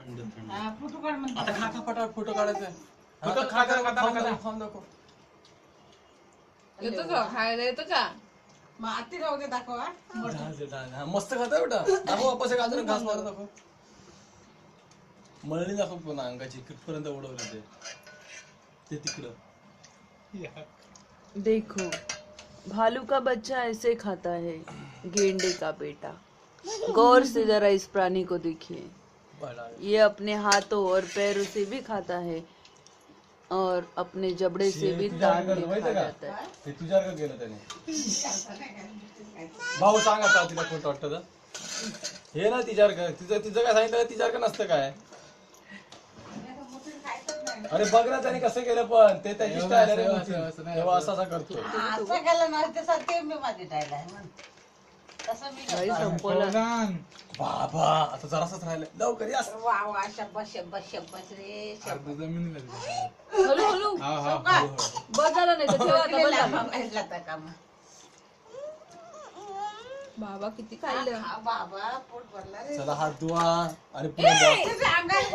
Photo काढ म्हणते. आता खा पटापट फोटो काढायचा फोटो खा खाऊन दाखव. येतो का खायला येतं का? मग आती राहू दे दाखव हा. हा, मस्त खाताय बेटा. दाखव वापस एक अजून घास मारून दाखव. मळणी दाखव पुन्हा अंगाची कितपर्यंत उडवलं ते तिकडं. देखो भालू का बच्चा ऐसे खाता है गेंडे का बेटा। गौर से जरा इस प्राणी को देखिए, बडा. ये अपने हाथों और पैरों से भी खाता है और अपने जबड़े से भी तान के खा जाता है। हे तुझ्यावर गेलं त्याने. भाऊ सांग आता तिला कोणतं वाटतं तर. हे ना तिच्यावर तिचं काय सांगितलं तिच्यावर नसतं काय. अरे बघ ना त्याने कसं केलं पण ते त्याची स्टाईल आहे रे. तेव्हा असा करतो. असं केलं ना त्यासाठी मी माझी टाईल आहे म्हण. तसं मी भाई करतो. संपवला. बाबा आता जरासच राहिलं लवकर या. वा वा शब्बस शब्बस शब्बस रे शब्बस. हळू हळू बस झालं नाही तर ठेवा आता बस झालं. बाबा किती खाल्लं. बाबा पोट भरला रे. चला हात धुवा आणि पुढे अंगात